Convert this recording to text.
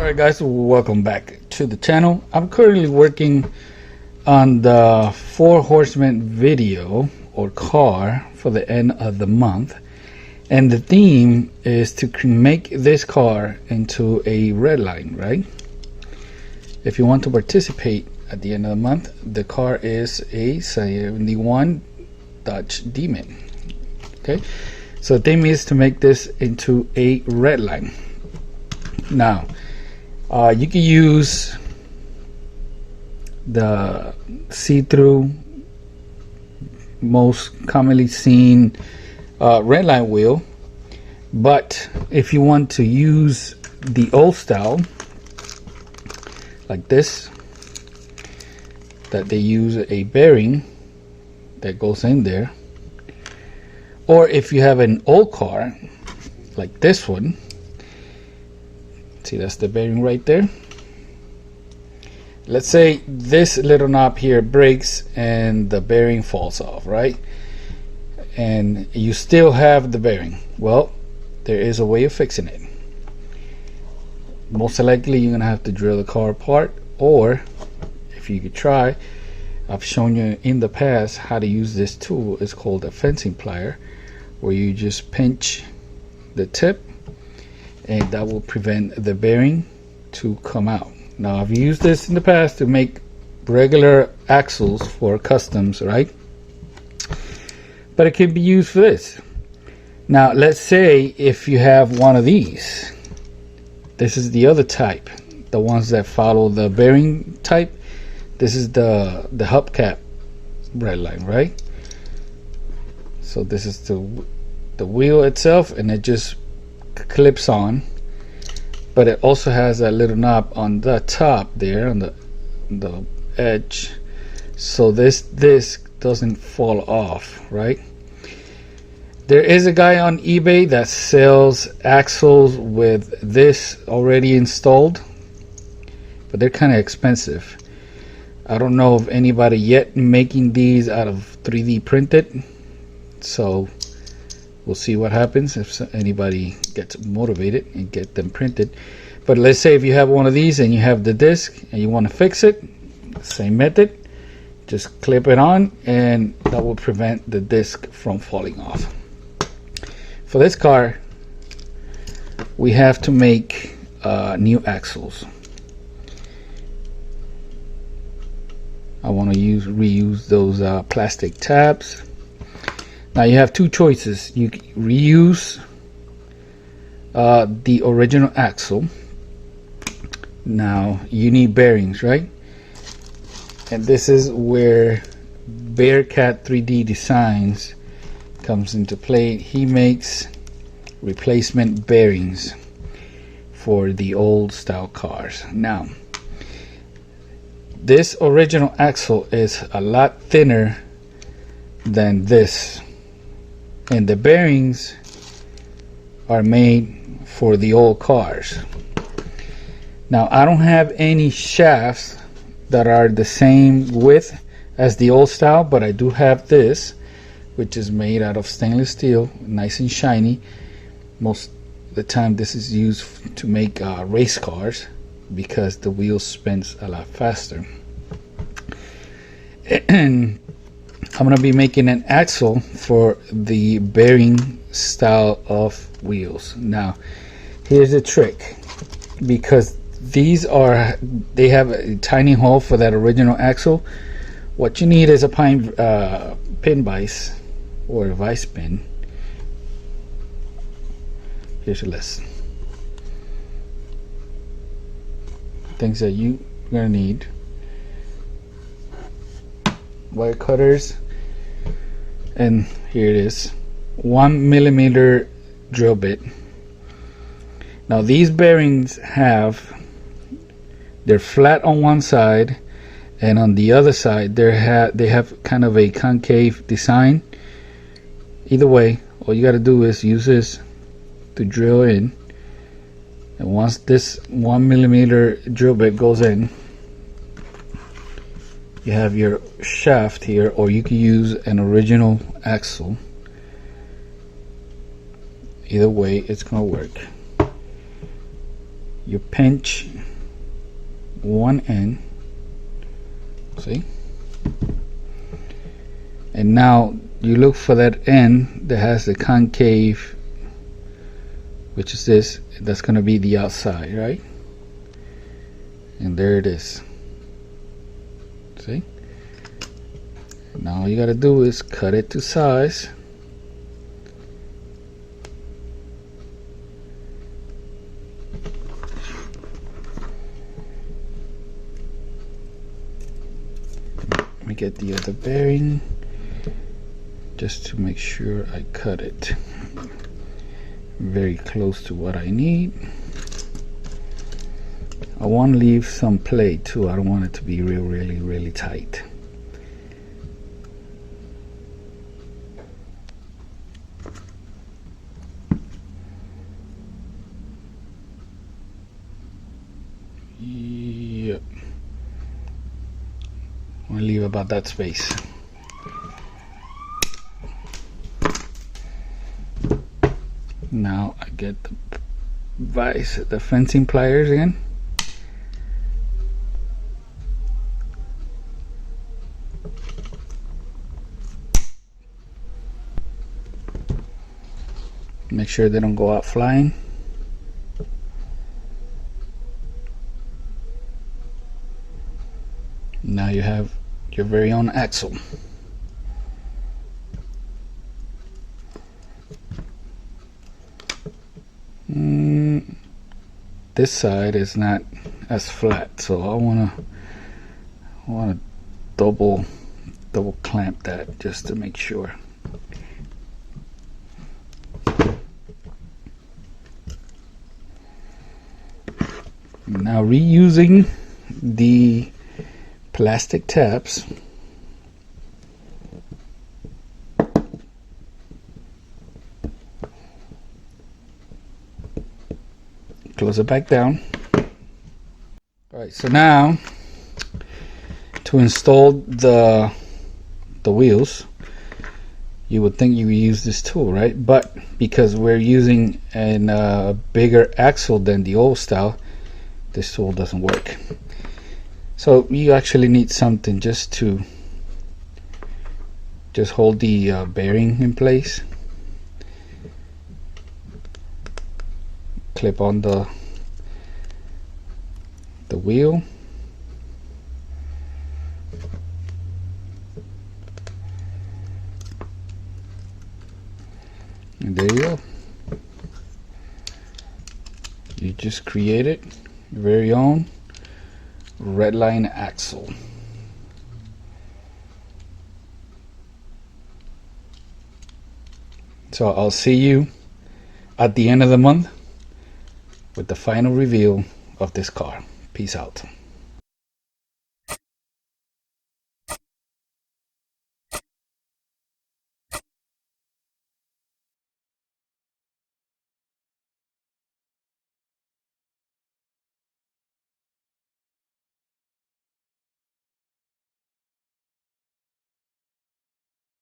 Alright guys, welcome back to the channel. I'm currently working on the 4 Horsemen video or car for the end of the month, and the theme is to make this car into a Redline, right? If you want to participate at the end of the month, the car is a 71 Dodge Demon. Okay, so the theme is to make this into a Redline. Now you can use the see-through, most commonly seen Redline wheel, but if you want to use the old style like this, that they use a bearing that goes in there, or if you have an old car like this one, see, that's the bearing right there. Let's say this little knob here breaks and the bearing falls off, right? And you still have the bearing. Well, there is a way of fixing it. Most likely you're gonna have to drill the car apart, or if you could try, I've shown you in the past how to use this tool. It's called a fencing plier, where you just pinch the tip and that will prevent the bearing to come out. Now, I've used this in the past to make regular axles for customs, right? But it can be used for this. Now, let's say if you have one of these. This is the other type, the ones that follow the bearing type. This is the Hubcap Redline, right? So this is the wheel itself, and it just clips on, but it also has a little knob on the top there, on the edge, so this disc doesn't fall off, right? There is a guy on eBay that sells axles with this already installed, but they're kind of expensive. I don't know of anybody yet making these out of 3D printed, so we'll see what happens if anybody gets motivated and get them printed. But let's say if you have one of these and you have the disc and you want to fix it, same method, just clip it on, and that will prevent the disc from falling off. For this car, we have to make new axles. I want to reuse those plastic tabs. Now you have two choices. You reuse the original axle. Now you need bearings, right? And this is where Bearcat 3D Designs comes into play. He makes replacement bearings for the old style cars. Now, this original axle is a lot thinner than this, and the bearings are made for the old cars. Now, I don't have any shafts that are the same width as the old style, but I do have this, which is made out of stainless steel, nice and shiny. Most of the time this is used to make race cars because the wheel spins a lot faster. And I'm going to be making an axle for the bearing style of wheels. Now, here's the trick, because they have a tiny hole for that original axle. What you need is a pin vise or a vise pin. Here's a list. Things that you're gonna need: wire cutters, and here it is, 1mm drill bit. Now these bearings they're flat on one side, and on the other side they have kind of a concave design. Either way, all you got to do is use this to drill in, and once this 1mm drill bit goes in, you have your shaft here, or you can use an original axle. Either way, it's gonna work. you pinch one end, see, and now you look for that end that has the concave, which is this, that's going to be the outside, right? And there it is. See? Now all you got to do is cut it to size. Let me get the other bearing just to make sure I cut it very close to what I need. I want to leave some play too. I don't want it to be really tight. Yep. I want to leave about that space. Now I get the fencing pliers again. Make sure they don't go out flying. Now you have your very own axle. This side is not as flat, so I wanna double clamp that just to make sure. Now reusing the plastic tabs, close it back down. Alright, so now to install the wheels, you would think you would use this tool, right? But because we're using a bigger axle than the old style, this tool doesn't work. So you actually need something just to hold the bearing in place. Clip on the wheel. And there you go. You just created your very own Redline axle. So I'll see you at the end of the month with the final reveal of this car. Peace out.